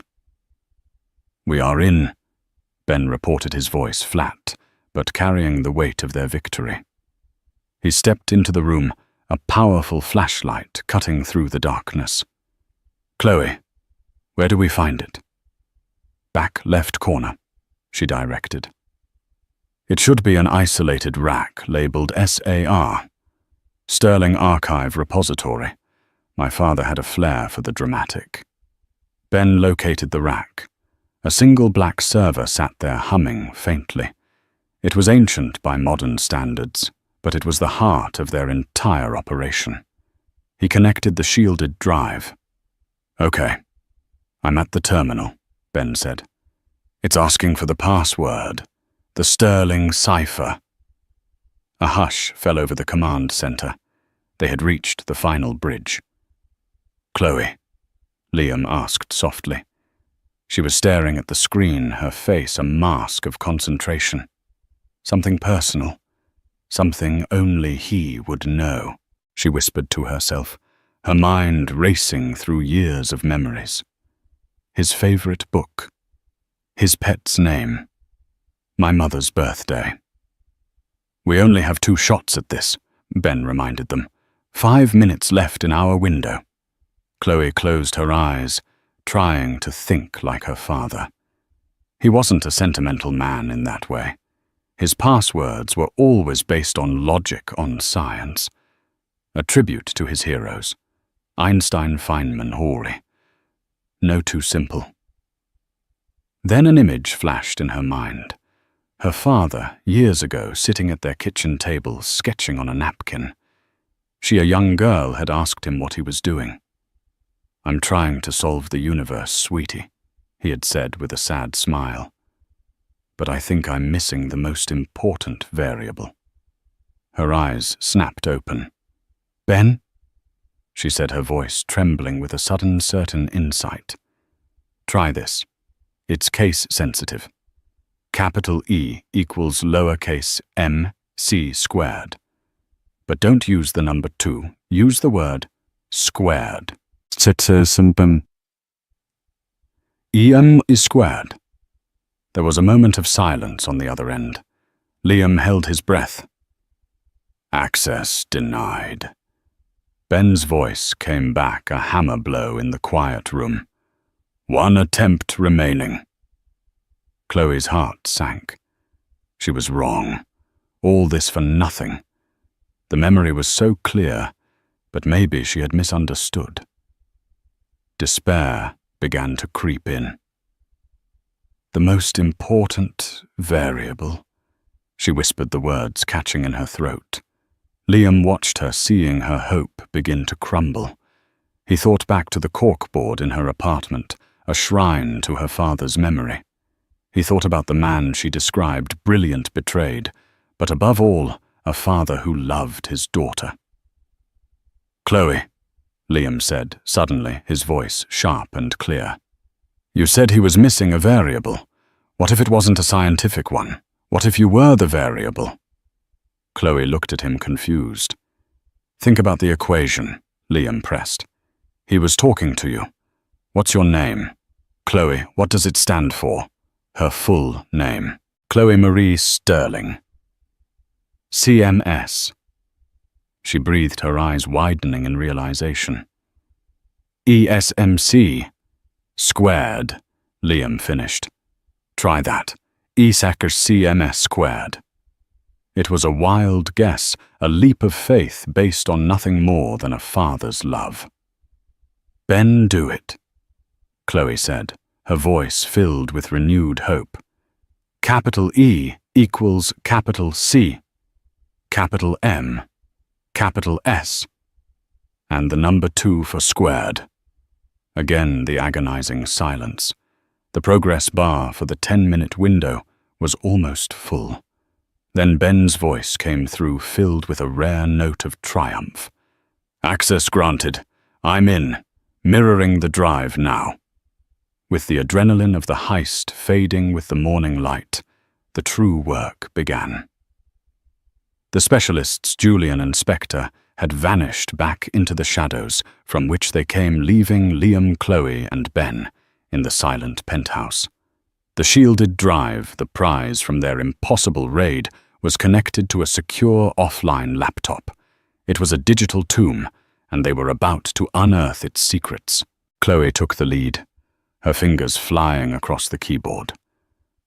We are in, Ben reported, his voice flat, but carrying the weight of their victory. He stepped into the room, a powerful flashlight cutting through the darkness. Chloe, where do we find it? Back left corner, she directed. It should be an isolated rack labeled SAR, Sterling Archive Repository. My father had a flair for the dramatic. Ben located the rack. A single black server sat there humming faintly. It was ancient by modern standards, but it was the heart of their entire operation. He connected the shielded drive. "Okay, I'm at the terminal," Ben said. "It's asking for the password, the Sterling cipher." A hush fell over the command center. They had reached the final bridge. "Chloe?" Liam asked softly. She was staring at the screen, her face a mask of concentration. Something personal. Something only he would know, she whispered to herself, her mind racing through years of memories. His favorite book. His pet's name. My mother's birthday. "We only have 2 shots at this," Ben reminded them. 5 minutes left in our window." Chloe closed her eyes, trying to think like her father. He wasn't a sentimental man in that way. His passwords were always based on logic, on science. A tribute to his heroes. Einstein, Feynman, Hawley. No too simple. Then an image flashed in her mind. Her father, years ago, sitting at their kitchen table, sketching on a napkin. She, a young girl, had asked him what he was doing. "I'm trying to solve the universe, sweetie," he had said with a sad smile. "But I think I'm missing the most important variable." Her eyes snapped open. "Ben?" she said, her voice trembling with a sudden certain insight. "Try this. It's case sensitive. Capital E equals lowercase m(c) squared. But don't use the number 2. Use the word squared. EM is squared." There was a moment of silence on the other end. Liam held his breath. "Access denied." Ben's voice came back, a hammer blow in the quiet room. "1 attempt remaining." Chloe's heart sank. She was wrong. All this for nothing. The memory was so clear, but maybe she had misunderstood. Despair began to creep in. "The most important variable," she whispered the words catching in her throat. Liam watched her, seeing her hope begin to crumble. He thought back to the corkboard in her apartment, a shrine to her father's memory. He thought about the man she described, brilliant, betrayed, but above all, a father who loved his daughter. "Chloe," Liam said, suddenly, his voice sharp and clear. "You said he was missing a variable. What if it wasn't a scientific one? What if you were the variable?" Chloe looked at him confused. "Think about the equation," Liam pressed. "He was talking to you. What's your name? Chloe, what does it stand for?" Her full name. Chloe Marie Sterling. CMS. She breathed, her eyes widening in realization. ESMC. Squared, Liam finished. "Try that. E-Sackers CMS squared." It was a wild guess, a leap of faith based on nothing more than a father's love. "Ben, do it," Chloe said, her voice filled with renewed hope. "Capital E equals capital C, capital M, capital S, and the number 2 for squared." Again the agonizing silence. The progress bar for the 10-minute window was almost full. Then Ben's voice came through, filled with a rare note of triumph. "Access granted. I'm in, mirroring the drive now." With the adrenaline of the heist fading with the morning light, the true work began. The specialists, Julian and Spectre, had vanished back into the shadows from which they came, leaving Liam, Chloe, and Ben in the silent penthouse. The shielded drive, the prize from their impossible raid, was connected to a secure offline laptop. It was a digital tomb, and they were about to unearth its secrets. Chloe took the lead, her fingers flying across the keyboard.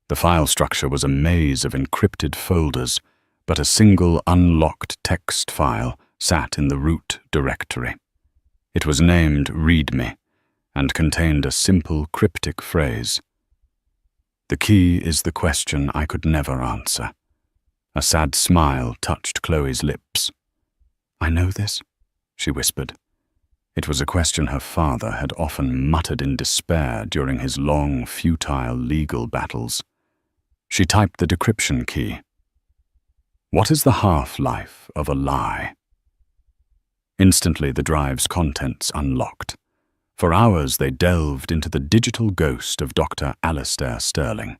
The file structure was a maze of encrypted folders, but a single unlocked text file sat in the root directory. It was named README and contained a simple cryptic phrase. The key is the question I could never answer. A sad smile touched Chloe's lips. I know this, she whispered. It was a question her father had often muttered in despair during his long, futile legal battles. She typed the decryption key. What is the half-life of a lie? Instantly, the drive's contents unlocked. For hours, they delved into the digital ghost of Dr. Alistair Sterling.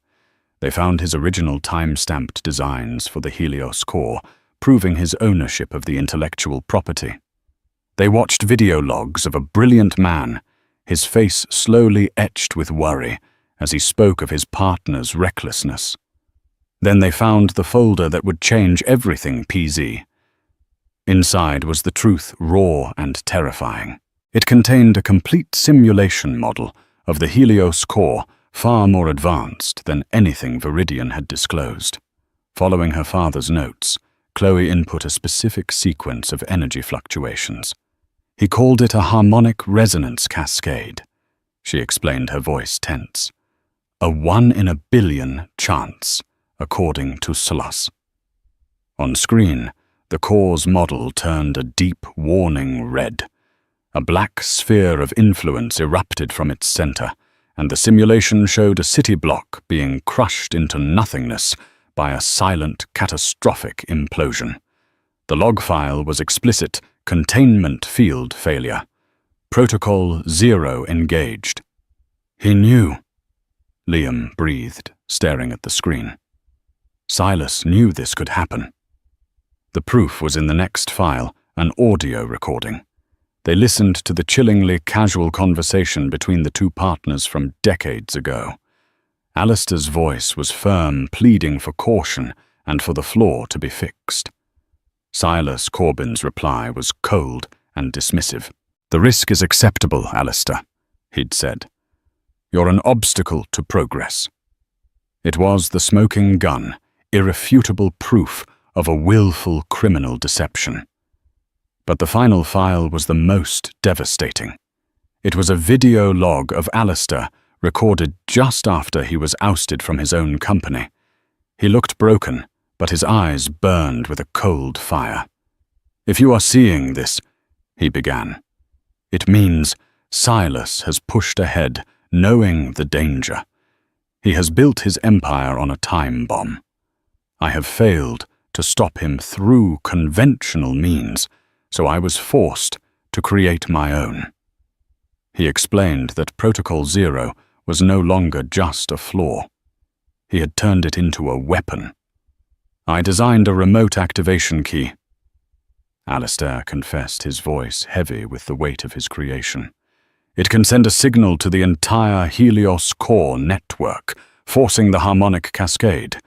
They found his original time-stamped designs for the Helios core, proving his ownership of the intellectual property. They watched video logs of a brilliant man, his face slowly etched with worry as he spoke of his partner's recklessness. Then they found the folder that would change everything PZ. Inside was the truth, raw and terrifying. It contained a complete simulation model of the Helios core, far more advanced than anything Viridian had disclosed. Following her father's notes, Chloe input a specific sequence of energy fluctuations. He called it a harmonic resonance cascade. She explained, her voice tense. A 1 in a billion chance, according to Solas. On screen, the core's model turned a deep, warning red. A black sphere of influence erupted from its center, and the simulation showed a city block being crushed into nothingness by a silent, catastrophic implosion. The log file was explicit: containment field failure. Protocol 0 engaged. He knew, Liam breathed, staring at the screen. Silas knew this could happen. The proof was in the next file, an audio recording. They listened to the chillingly casual conversation between the two partners from decades ago. Alistair's voice was firm, pleading for caution and for the flaw to be fixed. Silas Corbin's reply was cold and dismissive. The risk is acceptable, Alistair, he'd said. You're an obstacle to progress. It was the smoking gun, irrefutable proof of a willful criminal deception. But the final file was the most devastating. It was a video log of Alistair, recorded just after he was ousted from his own company. He looked broken, but his eyes burned with a cold fire. If you are seeing this, he began, it means Silas has pushed ahead, knowing the danger. He has built his empire on a time bomb. I have failed to stop him through conventional means, so I was forced to create my own. He explained that Protocol 0 was no longer just a flaw. He had turned it into a weapon. I designed a remote activation key. Alistair confessed, his voice heavy with the weight of his creation. It can send a signal to the entire Helios core network, forcing the harmonic cascade.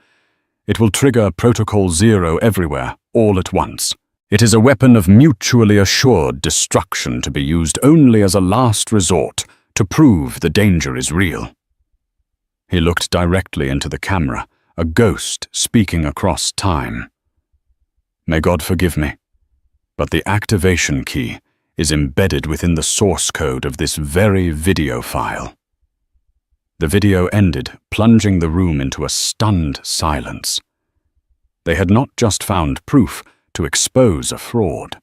It will trigger Protocol 0 everywhere, all at once. It is a weapon of mutually assured destruction to be used only as a last resort to prove the danger is real. He looked directly into the camera, a ghost speaking across time. May God forgive me, but the activation key is embedded within the source code of this very video file. The video ended, plunging the room into a stunned silence. They had not just found proof to expose a fraud.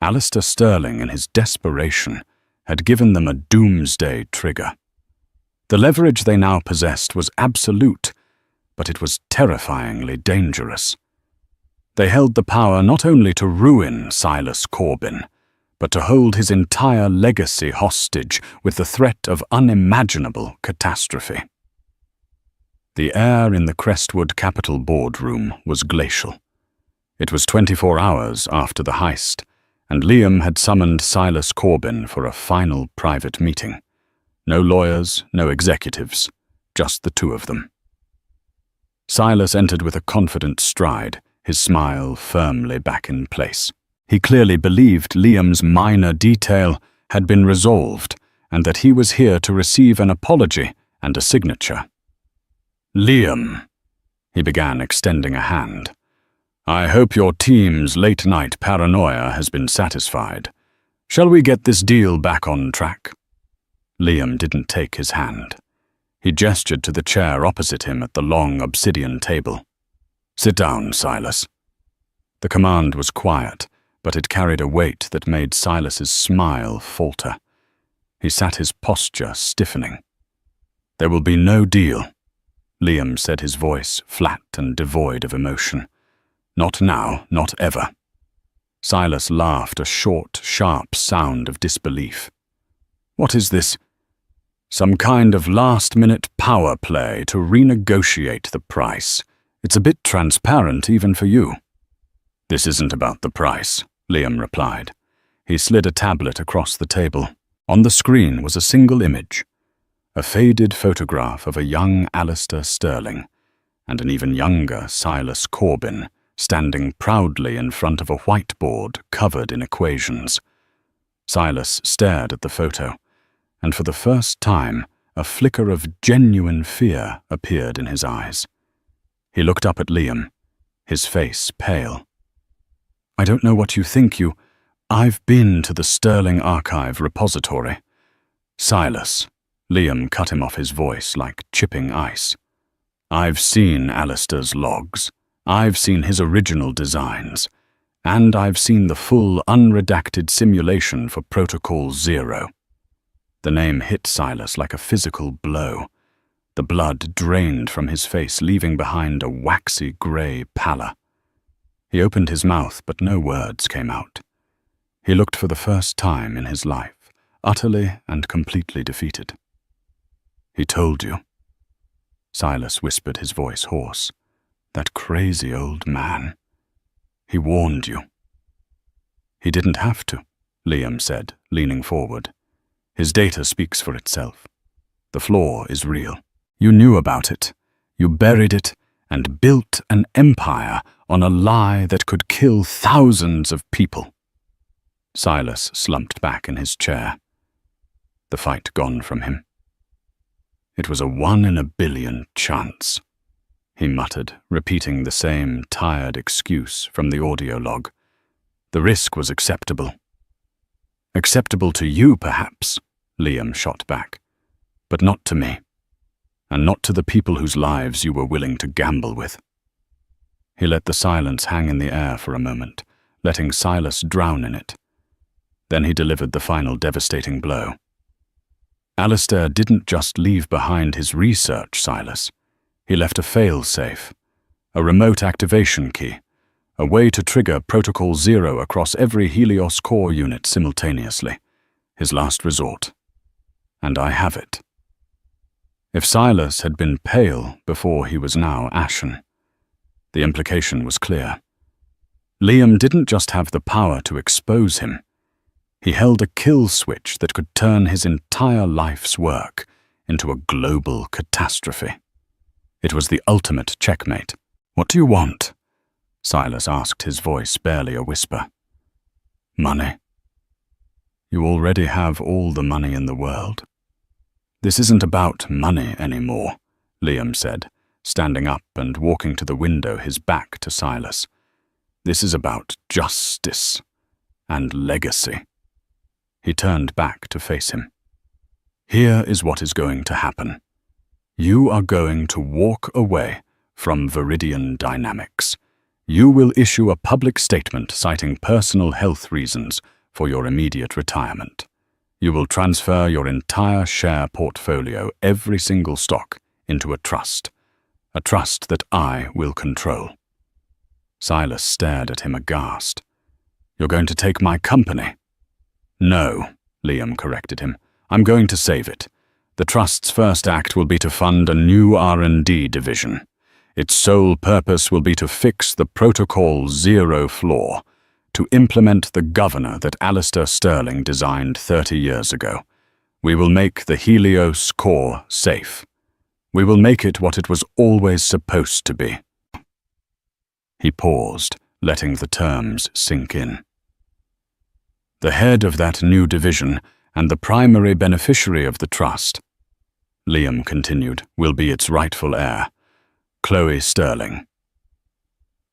Alistair Sterling, in his desperation, had given them a doomsday trigger. The leverage they now possessed was absolute, but it was terrifyingly dangerous. They held the power not only to ruin Silas Corbin, but to hold his entire legacy hostage with the threat of unimaginable catastrophe. The air in the Crestwood Capital boardroom was glacial. It was 24 hours after the heist, and Liam had summoned Silas Corbin for a final private meeting. No lawyers, no executives, just the two of them. Silas entered with a confident stride, his smile firmly back in place. He clearly believed Liam's minor detail had been resolved and that he was here to receive an apology and a signature. Liam, he began, extending a hand. I hope your team's late-night paranoia has been satisfied. Shall we get this deal back on track?" Liam didn't take his hand. He gestured to the chair opposite him at the long obsidian table. "Sit down, Silas." The command was quiet, but it carried a weight that made Silas's smile falter. He sat, his posture stiffening. "There will be no deal," Liam said, his voice flat and devoid of emotion. "Not now, not ever." Silas laughed, a short, sharp sound of disbelief. "What is this? Some kind of last-minute power play to renegotiate the price? It's a bit transparent even for you." "This isn't about the price," Liam replied. He slid a tablet across the table. On the screen was a single image, a faded photograph of a young Alistair Sterling and an even younger Silas Corbin standing proudly in front of a whiteboard covered in equations. Silas stared at the photo, and for the first time a flicker of genuine fear appeared in his eyes. He looked up at Liam, his face pale. "I don't know what you think, I've been to the Sterling Archive repository." "Silas," Liam cut him off, his voice like chipping ice. "I've seen Alistair's logs. I've seen his original designs. And I've seen the full unredacted simulation for Protocol Zero." The name hit Silas like a physical blow. The blood drained from his face, leaving behind a waxy grey pallor. He opened his mouth, but no words came out. He looked for the first time in his life, utterly and completely defeated. "He told you," Silas whispered, his voice hoarse. "That crazy old man. He warned you." "He didn't have to," Liam said, leaning forward. "His data speaks for itself. The flaw is real. You knew about it. You buried it and built an empire on a lie that could kill thousands of people." Silas slumped back in his chair, the fight gone from him. "It was a 1 in a billion chance," he muttered, repeating the same tired excuse from the audio log. "The risk was acceptable." "Acceptable to you, perhaps," Liam shot back, "but not to me, and not to the people whose lives you were willing to gamble with." He let the silence hang in the air for a moment, letting Silas drown in it. Then he delivered the final devastating blow. "Alistair didn't just leave behind his research, Silas. He left a fail-safe, a remote activation key, a way to trigger Protocol Zero across every Helios core unit simultaneously. His last resort. And I have it." If Silas had been pale before, he was now ashen. The implication was clear. Liam didn't just have the power to expose him. He held a kill switch that could turn his entire life's work into a global catastrophe. It was the ultimate checkmate. "What do you want?" Silas asked, his voice barely a whisper. "Money." "You already have all the money in the world." "This isn't about money anymore," Liam said, standing up and walking to the window, his back to Silas. "This is about justice and legacy." He turned back to face him. "Here is what is going to happen. You are going to walk away from Viridian Dynamics. You will issue a public statement citing personal health reasons for your immediate retirement. You will transfer your entire share portfolio, every single stock, into a trust that I will control." Silas stared at him aghast. "You're going to take my company?" "No," Liam corrected him. "I'm going to save it. The trust's first act will be to fund a new R&D division. Its sole purpose will be to fix the Protocol Zero flaw, to implement the governor that Alistair Sterling designed 30 years ago. We will make the Helios core safe. We will make it what it was always supposed to be." He paused, letting the terms sink in. "The head of that new division and the primary beneficiary of the trust," Liam continued, "will be its rightful heir, Chloe Sterling."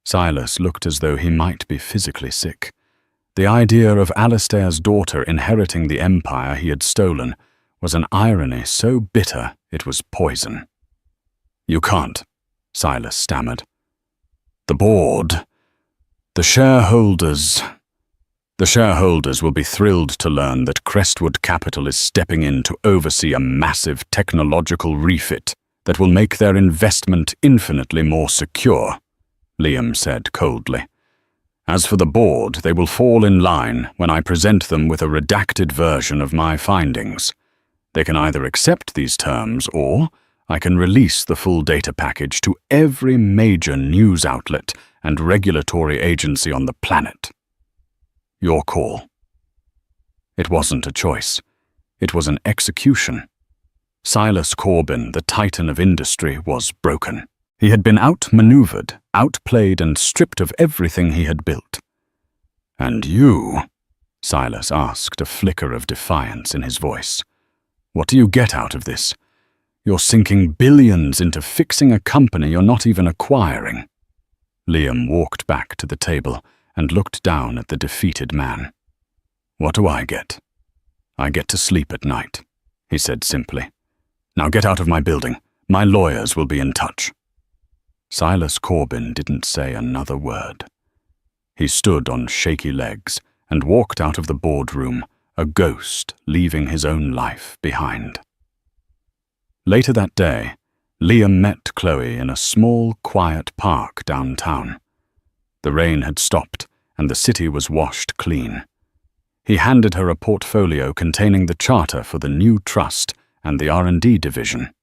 Silas looked as though he might be physically sick. The idea of Alistair's daughter inheriting the empire he had stolen was an irony so bitter it was poison. "You can't," Silas stammered. "The board, the shareholders will be thrilled to learn that Crestwood Capital is stepping in to oversee a massive technological refit that will make their investment infinitely more secure," Liam said coldly. "As for the board, they will fall in line when I present them with a redacted version of my findings. They can either accept these terms or I can release the full data package to every major news outlet and regulatory agency on the planet. Your call." It wasn't a choice. It was an execution. Silas Corbin, the titan of industry, was broken. He had been outmaneuvered, outplayed, and stripped of everything he had built. "And you?" Silas asked, a flicker of defiance in his voice. "What do you get out of this? You're sinking billions into fixing a company you're not even acquiring." Liam walked back to the table and looked down at the defeated man. "What do I get? I get to sleep at night," he said simply. "Now get out of my building. My lawyers will be in touch." Silas Corbin didn't say another word. He stood on shaky legs and walked out of the boardroom, a ghost leaving his own life behind. Later that day, Liam met Chloe in a small, quiet park downtown. The rain had stopped, and the city was washed clean. He handed her a portfolio containing the charter for the new trust and the R&D division.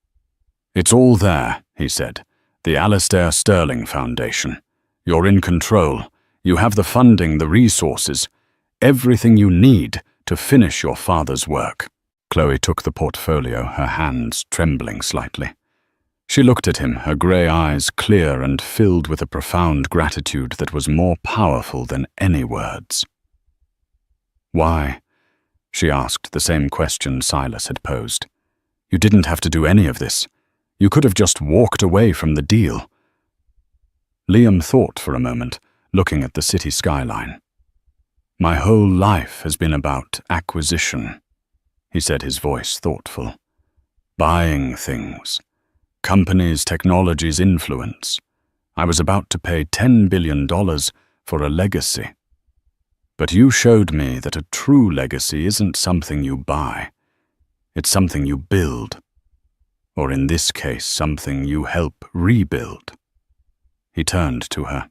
"It's all there," he said. "The Alistair Sterling Foundation. You're in control. You have the funding, the resources, everything you need to finish your father's work." Chloe took the portfolio, her hands trembling slightly. She looked at him, her grey eyes clear and filled with a profound gratitude that was more powerful than any words. "Why?" she asked the same question Silas had posed. "You didn't have to do any of this. You could have just walked away from the deal." Liam thought for a moment, looking at the city skyline. "My whole life has been about acquisition," he said, his voice thoughtful. "Buying things. Companies, technologies, influence. I was about to pay $10 billion for a legacy. But you showed me that a true legacy isn't something you buy. It's something you build. Or in this case, something you help rebuild." He turned to her.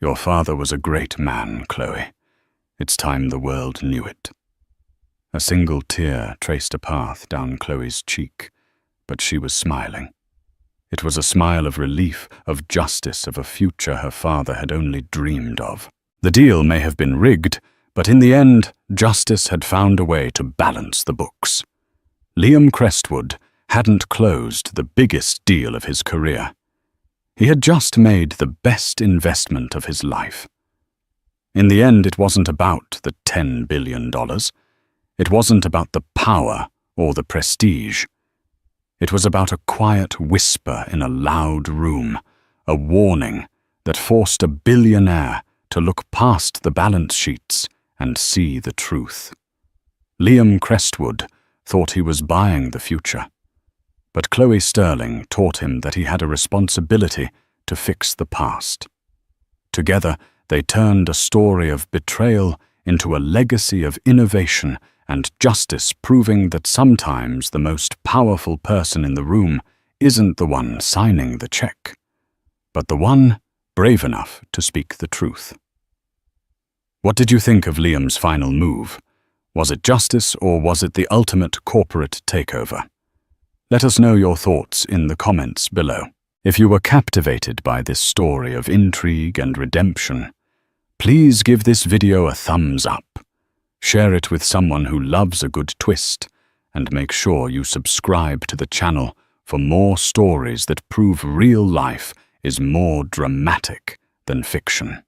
"Your father was a great man, Chloe. It's time the world knew it." A single tear traced a path down Chloe's cheek, but she was smiling. It was a smile of relief, of justice, of a future her father had only dreamed of. The deal may have been rigged, but in the end, justice had found a way to balance the books. Liam Crestwood hadn't closed the biggest deal of his career. He had just made the best investment of his life. In the end, it wasn't about the $10 billion. It wasn't about the power or the prestige. It was about a quiet whisper in a loud room, a warning that forced a billionaire to look past the balance sheets and see the truth. Liam Crestwood thought he was buying the future, but Chloe Sterling taught him that he had a responsibility to fix the past. Together, they turned a story of betrayal into a legacy of innovation and justice, proving that sometimes the most powerful person in the room isn't the one signing the check, but the one brave enough to speak the truth. What did you think of Liam's final move? Was it justice or was it the ultimate corporate takeover? Let us know your thoughts in the comments below. If you were captivated by this story of intrigue and redemption, please give this video a thumbs up. Share it with someone who loves a good twist, and make sure you subscribe to the channel for more stories that prove real life is more dramatic than fiction.